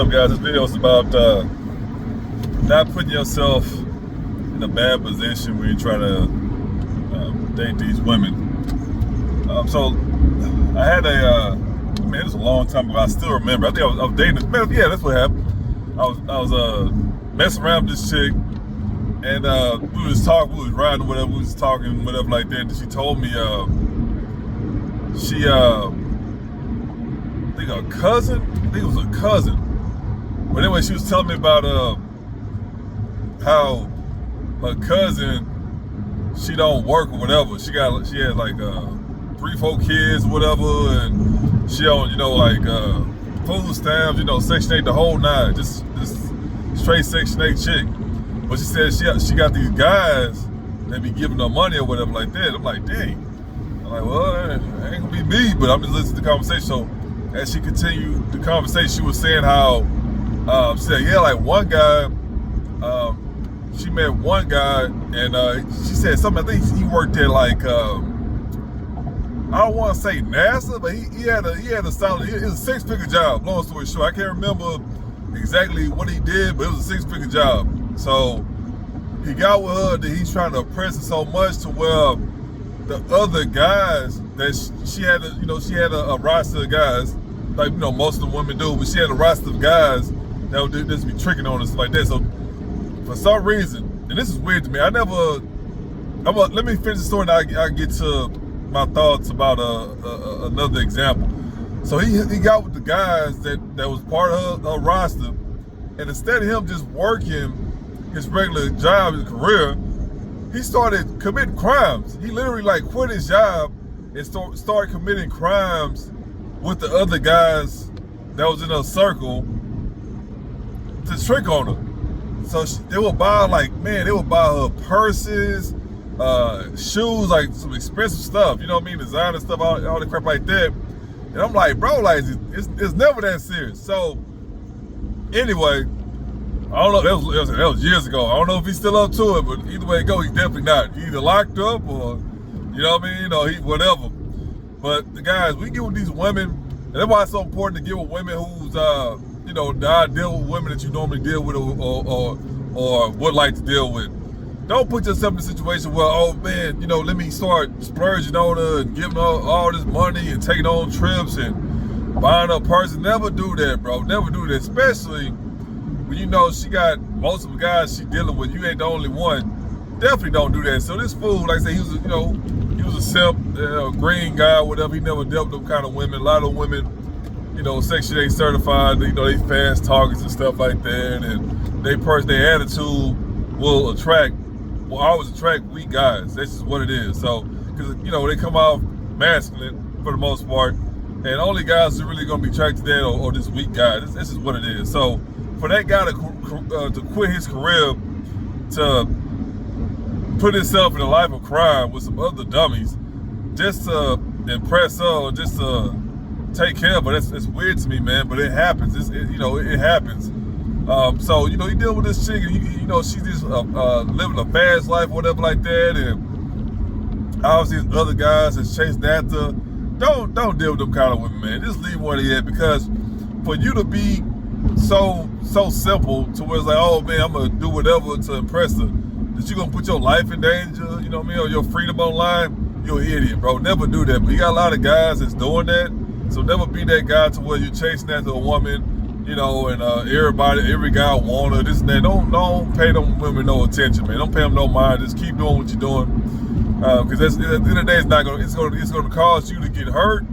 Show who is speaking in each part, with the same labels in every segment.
Speaker 1: up, guys? This video is about not putting yourself in a bad position when you're trying to date these women. So I had it was a long time ago. I still remember. I think I was dating. Yeah, that's what happened. I was messing around with this chick, and we was talking, we was riding, whatever, we was talking, whatever like that. And she told me she I think a cousin. I think it was a cousin. But anyway, she was telling me about how her cousin, she don't work or whatever. She had like 3-4 kids or whatever, and she don't, like food stamps, Section 8, the whole nine, just straight Section 8 chick. But she said she got these guys that be giving her money or whatever like that. I'm like, dang. I'm like, well, it ain't gonna be me, but I'm just listening to the conversation. So as she continued the conversation, she was saying how she said, yeah, like one guy, she met one guy, and she said something. I think he worked at like I don't want to say NASA, but he had a solid. It was a 6-figure job. Long story short, I can't remember exactly what he did, but it was a 6-figure job. So he got with her that he's trying to oppress her so much to where the other guys that she had a roster of guys, like most of the women do, but she had a roster of guys that would just be tricking on us like that. So for some reason, and this is weird to me, let me finish the story and I'll get to my thoughts about another example. So he got with the guys that was part of her roster, and instead of him just working his regular job, his career, he started committing crimes. He literally quit his job and started committing crimes with the other guys that was in her circle to trick on her. So they would buy her purses, shoes, like some expensive stuff, designer stuff, all the crap like that. And I'm like, bro, it's never that serious. So anyway, I don't know, that was years ago. I don't know if he's still up to it, but either way it goes, he's definitely not. He either locked up or, he whatever. But the guys, we get with these women, and that's why it's so important to get with women who's, not deal with women that you normally deal with or would like to deal with. Don't put yourself in a situation where, oh man, let me start splurging on her and giving her all this money and taking her on trips and buying her purses. Never do that, bro. Never do that, especially when she got most of the guys she dealing with. You ain't the only one. Definitely don't do that. So this fool, like I say, he was a simp, green guy, whatever. He never dealt with them kind of women. A lot of women, Section 8 certified. They fast talkers and stuff like that, and their attitude will always attract weak guys. That's just what it is. So, because they come off masculine for the most part, and only guys who are really gonna be attracted to that or this weak guy. This is what it is. So, for that guy to quit his career to put himself in a life of crime with some other dummies just to impress her or just to take care of her, it's weird to me, man. But it happens. It happens. So you deal with this chick, and she's just living a fast life, whatever like that, and obviously these other guys that's chasing after. Don't deal with them kind of women, man. Just leave where they at, because for you to be so simple to where it's like, oh man, I'm gonna do whatever to impress her, that you're gonna put your life in danger, or your freedom on line, you're an idiot, bro. Never do that. But you got a lot of guys that's doing that, so never be that guy to where you're chasing after a woman, and every guy want her, this and that. Don't pay them women no attention, man. Don't pay them no mind. Just keep doing what you're doing, because at the end of the day, it's gonna cause you to get hurt,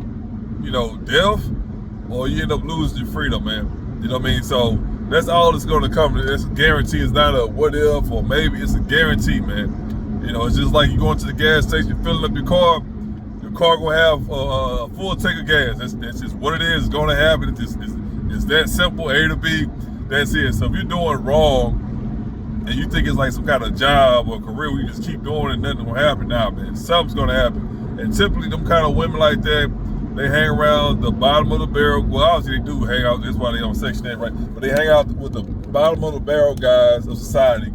Speaker 1: death, or you end up losing your freedom, man. You know what I mean? So that's all that's gonna come. It's a guarantee. It's not a what if or maybe. It's a guarantee, man. It's just like you going to the gas station, filling up your car. Your car gonna have a full tank of gas. That's just what it is. It's gonna happen. It's that simple. A to B. That's it. So if you're doing wrong and you think it's like some kind of job or career where you just keep doing it and nothing will happen, nah, man, something's gonna happen. And typically them kind of women like that, they hang around the bottom of the barrel. Well, obviously they do hang out. That's why they on Section 8, right? But they hang out with the bottom of the barrel guys of society.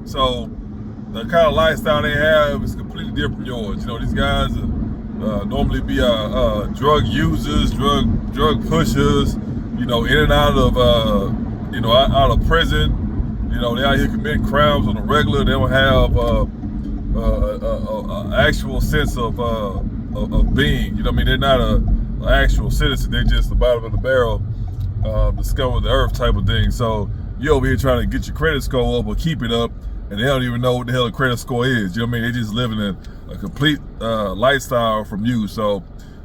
Speaker 1: So the kind of lifestyle they have is completely different from yours. These guys normally be drug users, drug pushers, in and out of, out of prison. They out here committing crimes on the regular. They don't have actual sense of being. They're not an actual citizen. They're just the bottom of the barrel, the scum of the earth type of thing. So you over here trying to get your credit score up or keep it up, and they don't even know what the hell a credit score is. They just living in a complete lifestyle from you. So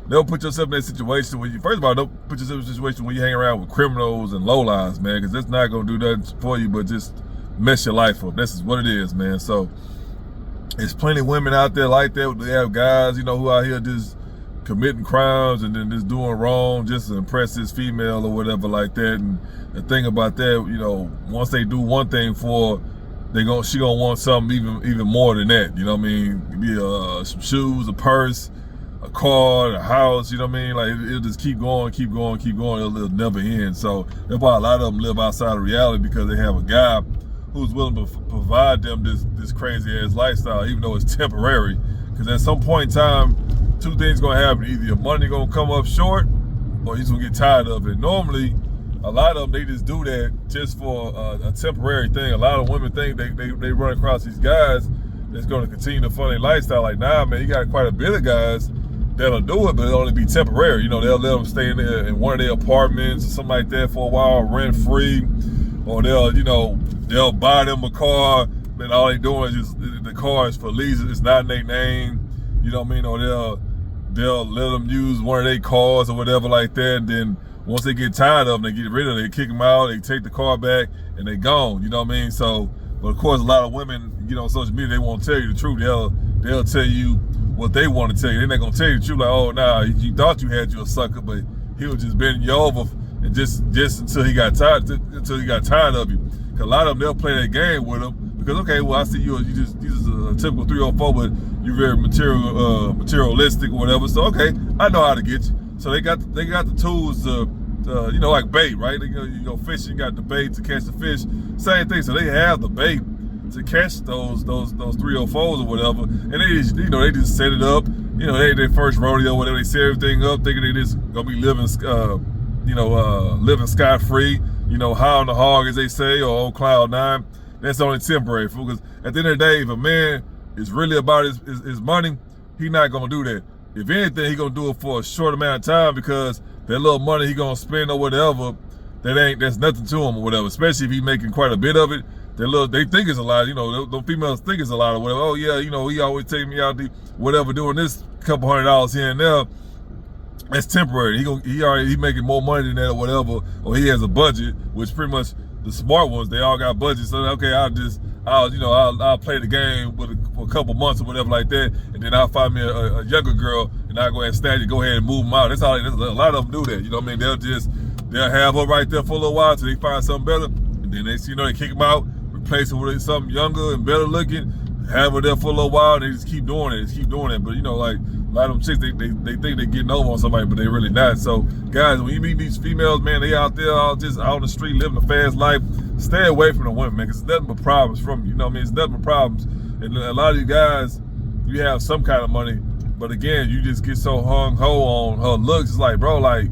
Speaker 1: don't put yourself in that situation where first of all, don't put yourself in a situation where you hang around with criminals and lowlines, man, because that's not going to do nothing for you but just mess your life up. This is what it is, man. So there's plenty of women out there like that. They have guys, who out here just committing crimes and then just doing wrong just to impress this female or whatever like that. And the thing about that, once they do one thing for her, she gonna want something even more than that. It be some shoes, a purse, a car, a house, Like it'll just keep going. It'll never end. So that's why a lot of them live outside of reality, because they have a guy who's willing to provide them this crazy ass lifestyle, even though it's temporary. Because at some point in time, two things gonna happen: either your money gonna come up short, or you're gonna get tired of it. Normally, a lot of them, they just do that just for a temporary thing. A lot of women think they run across these guys that's gonna continue to fund their lifestyle. Like, nah, man, you got quite a bit of guys that'll do it, but it'll only be temporary. They'll let them stay in one of their apartments or something like that for a while, rent free, or they'll buy them a car, but all they doing is just the car is for lease. It's not in their name, Or they'll let them use one of their cars or whatever like that. And then once they get tired of them, they get rid of it. They kick them out. They take the car back and they gone. So, but of course, a lot of women, on social media, they won't tell you the truth. They'll tell you what they want to tell you. They're not gonna tell you the truth. Like, oh, nah, you thought you had you a sucker, but he was just bending you over, and just until he got tired of you. Cause a lot of them, they'll play that game with them because, okay, well, I see you just a typical 304, but you're very materialistic or whatever. So okay, I know how to get you. So they got the tools to like bait, right? You go fishing, got the bait to catch the fish. Same thing. So they have the bait to catch those 304s or whatever, and they just set it up. They first rodeo, whatever. They set everything up, thinking they just gonna be living scot free. High on the hog, as they say, or on cloud nine. That's only temporary, because at the end of the day, if a man is really about his money, he not gonna do that. If anything, he gonna do it for a short amount of time, because that little money he gonna spend or whatever, that's nothing to him or whatever. Especially if he making quite a bit of it. They think it's a lot, those females think it's a lot or whatever. Oh yeah, he always take me out to whatever, doing this couple $100 here and there. That's temporary. He making more money than that or whatever, or he has a budget, which pretty much the smart ones, they all got budgets. So okay, I'll play the game for a couple months or whatever like that, and then I'll find me a younger girl and I'll go ahead and snatch it, go ahead and move them out. That's how a lot of them do that. They'll have her right there for a little while till they find something better, and then they kick them out, replace it with something younger and better looking, have her there for a little while, and they just keep doing it. But like a lot of them chicks, they think they're getting over on somebody, but they really not. So guys, when you meet these females, man, they out there all just out on the street living a fast life. Stay away from the women, man, because it's nothing but problems from you. It's nothing but problems. And a lot of you guys, you have some kind of money, but again, you just get so hung-ho on her looks. It's like, bro, like,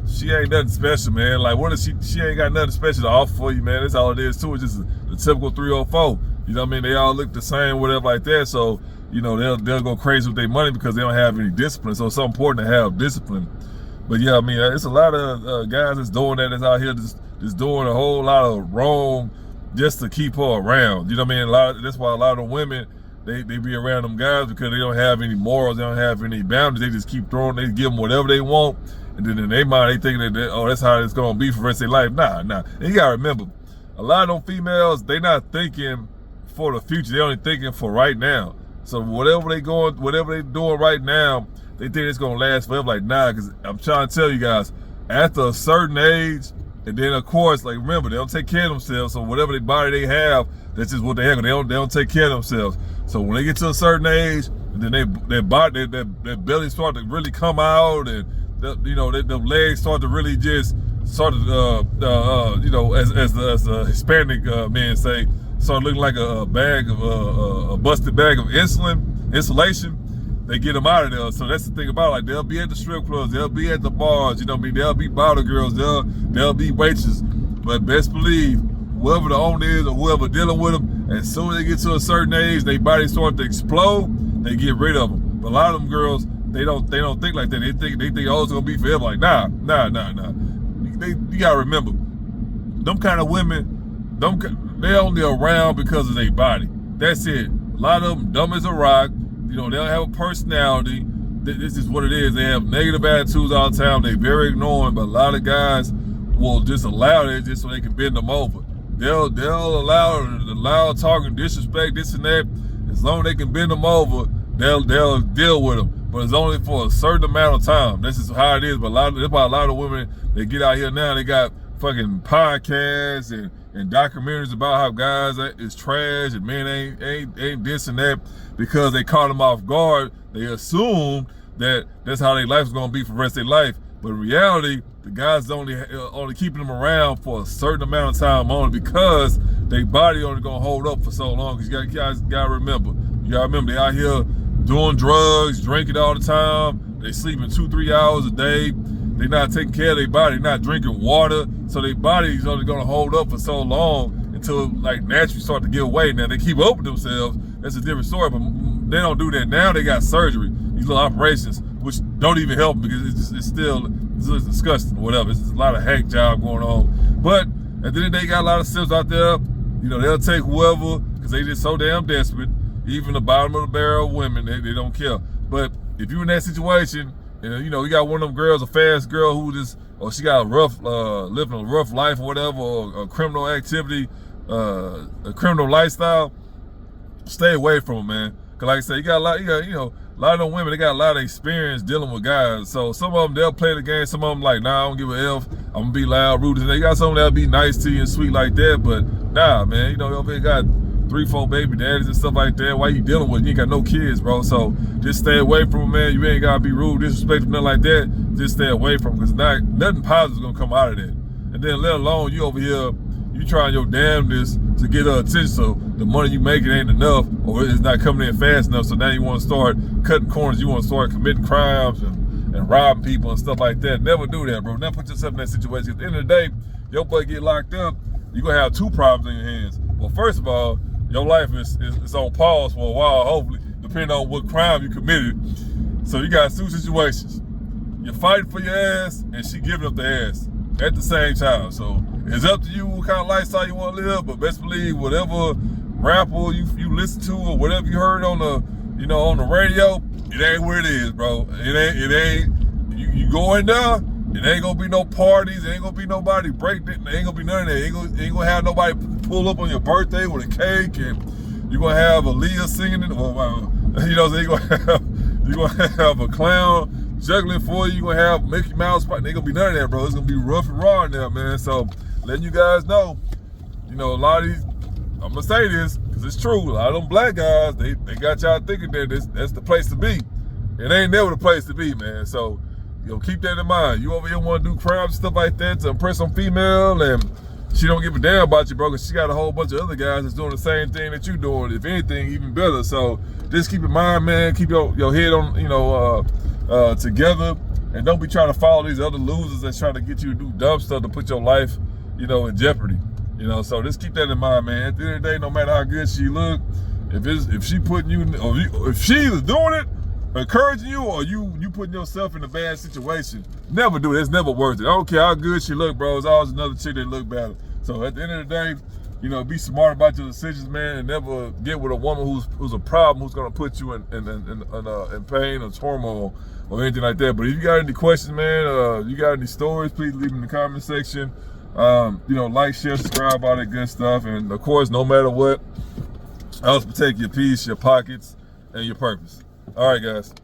Speaker 1: she ain't nothing special, man. Like, what is she ain't got nothing special to offer for you, man. That's all it is, too. It's just the typical 304. They all look the same, whatever like that. So, they'll go crazy with their money because they don't have any discipline. So it's so important to have discipline. But yeah, it's a lot of guys that's doing that, that's out here just doing a whole lot of wrong just to keep her around. That's why a lot of women, they be around them guys, because they don't have any morals, they don't have any boundaries. They just keep throwing, they give them whatever they want, and then in their mind they think that that's how it's gonna be for the rest of their life. Nah. And you gotta remember, a lot of them females, they not thinking for the future, they only thinking for right now. So whatever they doing right now, they think it's gonna last forever. Like, nah, because I'm trying to tell you guys, after a certain age, and then of course, like, remember, they don't take care of themselves. So whatever body they have, that's just what they have. They don't take care of themselves. So when they get to a certain age, and then their belly start to really come out, and their legs start to really just as the Hispanic men say, start looking like a busted bag of insulation. they get them out of there. So that's the thing about it. Like, they'll be at the strip clubs, they'll be at the bars, you know what I mean? They'll be bottle girls, they'll be waitresses. But best believe, whoever the owner is or whoever dealing with them, as soon as they get to a certain age, their body start to explode, they get rid of them. But a lot of them girls, they don't think like that. They think oh, it's gonna be forever. Like, nah. You gotta remember, them kind of women, they only around because of their body. That's it. A lot of them dumb as a rock. You know, they don't have a personality. This is what it is. They have negative attitudes all the time. They very ignoring, but a lot of guys will just allow it just so they can bend them over. They'll allow the loud talking, disrespect, this and that. As long as they can bend them over, they'll deal with them. But it's only for a certain amount of time. This is how it is. But that's why a lot of women, they get out here now, they got fucking podcasts and documentaries about how guys is trash and men ain't this and that, because they caught them off guard. They assumed that that's how their life's gonna be for the rest of their life. But in reality, the guys only keeping them around for a certain amount of time only because their body only gonna hold up for so long. Because you guys gotta remember, they out here doing drugs, drinking all the time. They sleeping 2-3 hours a day. They're not taking care of their body. They're not drinking water. So their body's only gonna hold up for so long until like naturally start to give way. Now they keep up with themselves. That's a different story, but they don't do that now. They got surgery, these little operations, which don't even help because it's still disgusting or whatever. It's just a lot of hack job going on. But at the end of the day, you got a lot of simps out there. You know, they'll take whoever because they just so damn desperate. Even the bottom of the barrel of women, they don't care. But if you're in that situation, and you know, you got one of them girls, a fast girl who just, or she got a rough, living a rough life or whatever, or a criminal activity, a criminal lifestyle, stay away from them, man. Cause like I said, you know, a lot of them women, they got a lot of experience dealing with guys. So some of them, they'll play the game. Some of them like, nah, I don't give a F. I'm gonna be loud, rude. They got some that'll be nice to you and sweet like that. But nah, man, you know, they got 3-4 baby daddies and stuff like that. Why you dealing with? You ain't got no kids, bro. So just stay away from them, man. You ain't gotta be rude, disrespectful, nothing like that. Just stay away from them, because nothing positive is gonna come out of that. And then let alone you over here, you trying your damnedest to get her attention, so the money you making ain't enough, or it's not coming in fast enough. So now you want to start cutting corners. You want to start committing crimes and robbing people and stuff like that. Never do that, bro. Never put yourself in that situation. At the end of the day, your boy get locked up, you're gonna have 2 problems in your hands. Well, first of all, your life is on pause for a while, hopefully, depending on what crime you committed. So you got 2 situations. You're fighting for your ass, and she giving up the ass at the same time. So it's up to you what kind of lifestyle you want to live, but best believe whatever rapper you listen to or whatever you heard on the radio, it ain't what it is, bro. It ain't. You go in there, it ain't gonna be no parties. It ain't gonna be nobody break it. Ain't gonna be none of that. Ain't gonna have nobody pull up on your birthday with a cake, and you gonna have Aaliyah singing it, or you know, so you gonna have a clown juggling for you. You gonna have Mickey Mouse. Ain't gonna be none of that, bro. It's gonna be rough and raw in there, man. So letting you guys know, you know, a lot of these, I'm gonna say this because it's true. A lot of them black guys, they got y'all thinking that that's the place to be. It ain't never the place to be, man. So, you know, keep that in mind. You over here want to do crimes and stuff like that to impress some female, and she don't give a damn about you, bro, because she got a whole bunch of other guys that's doing the same thing that you doing. If anything, even better. So just keep in mind, man. Keep your head on, you know, together, and don't be trying to follow these other losers that's trying to get you to do dumb stuff to put your life, you know, in jeopardy. You know, so just keep that in mind, man. At the end of the day, no matter how good she look, if she putting you, or if she is doing it, encouraging you, or you putting yourself in a bad situation, never do it. It's never worth it. I don't care how good she look, bro. There's always another chick that look better. So at the end of the day, you know, be smart about your decisions, man, and never get with a woman who's a problem, who's gonna put you in pain or turmoil or anything like that. But if you got any questions, man, you got any stories, please leave them in the comment section. You know, like, share, subscribe, all that good stuff. And of course, no matter what, always protect your peace, your pockets, and your purpose. All right, guys.